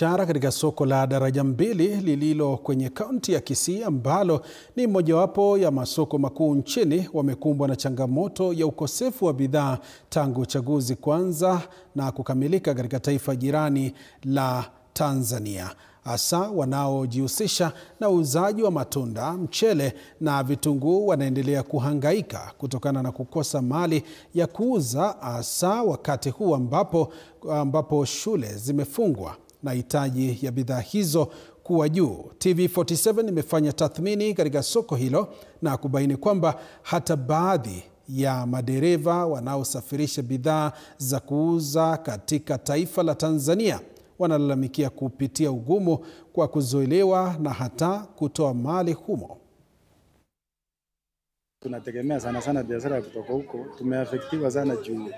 Biashara katika soko la Daraja Mbili lililo kwenye kaunti ya Kisii ambalo ni mojawapo ya masoko makuu nchini wamekumbwa na changamoto ya ukosefu wa bidhaa tangu uchaguzi kuanza na kukamilika katika taifa jirani la Tanzania. Hasa wanaojihusisha na uuzaji wa matunda, mchele na vitunguu wanaendelea kuhangaika kutokana na kukosa mali ya kuuza, hasa wakati huu ambapo shule zimefungwa na hitaji ya bidhaa hizo kuwa juu. TV47 imefanya tathmini katika soko hilo na kubaini kwamba hata baadhi ya madereva wanaosafirisha bidhaa za kuuza katika taifa la Tanzania wanalalamikia kupitia ugumu kwa kuzoelewa na hata kutoa mali humo. Tunategemea sana biashara kutoka huko. Tumeafektiwa sana juu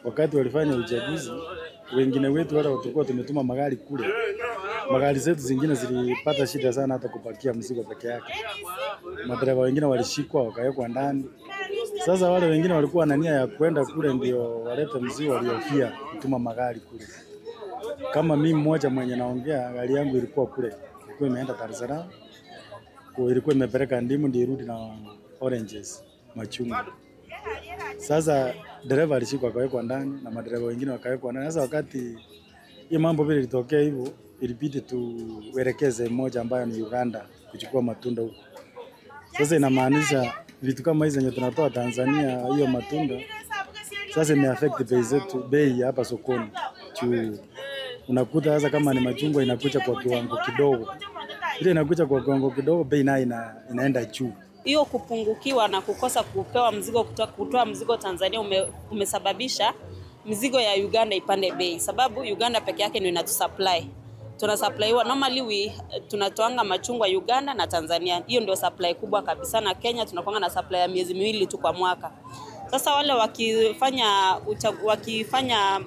wakati walifanya uchaguzi, wengine wetu wale tulikuwa tumetuma magari kule. Magari zetu zingine zilipata shida sana hata kupakia mzigo peke yake. Madereva wengine walishikwa wakawekwa ndani. Sasa wale wengine walikuwa na nia ya kwenda kule ndio walete mzigo, waliofia kutuma magari kule. Kama mimi mmoja mwenye naongea, gari yangu ilikuwa kule. Ilikuwa imeenda Dar es Salaam. Ilikuwa imepeleka ndimu ndio irudi na oranges, machungwa. Sasa dereva alishikwa akawekwa ndani na madereva wengine wakawekwa ndani. Sasa wakati hii mambo vile ilitokea hivyo, ilibidi tuelekeze mmoja ambaye ni Uganda kuchukua matunda huko. Sasa inamaanisha vitu kama hizo zenye tunatoa Tanzania, hiyo matunda sasa imeaffect bei zetu, bei hapa sokoni. Unakuta sasa kama ni machungwa inakuja kwa kiwango kidogo. Ile inakuja kwa kiwango kidogo, bei nayo inaenda juu. Hiyo kupungukiwa na kukosa kupewa mzigo kutoa mzigo Tanzania umesababisha mzigo ya Uganda ipande bei, sababu Uganda peke yake ndio inatusupply. Tunasupplywa normally tunatoanga machungwa Uganda na Tanzania. Hiyo ndio supply kubwa kabisa, na Kenya tunakuanga na supply ya miezi miwili tu kwa mwaka. Sasa wale wakifanya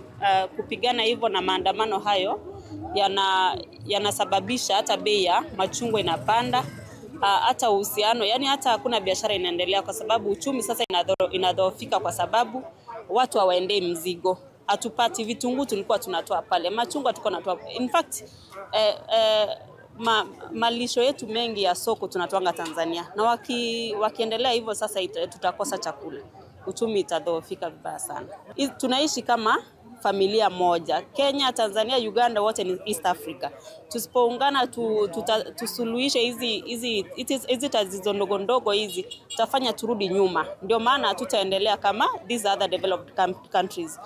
kupigana hivyo na maandamano hayo yanasababisha hata bei ya machungwa inapanda, hata uhusiano, yani hata hakuna biashara inaendelea kwa sababu uchumi sasa inadhoofika kwa sababu watu hawaendei mzigo. Hatupati vitunguu tulikuwa tunatoa pale, machungwa tulikuwa tunatoa. In fact malisho yetu mengi ya soko tunatoanga Tanzania, na wakiendelea hivyo sasa tutakosa chakula. Uchumi itadhoofika vibaya sana. Tunaishi kama familia moja. Kenya, Tanzania, Uganda wote ni East Africa. Tusipoungana tusuluhishe hizi tatizo ndogo hizi, tutafanya turudi nyuma. Ndio maana hatutaendelea kama these other developed countries.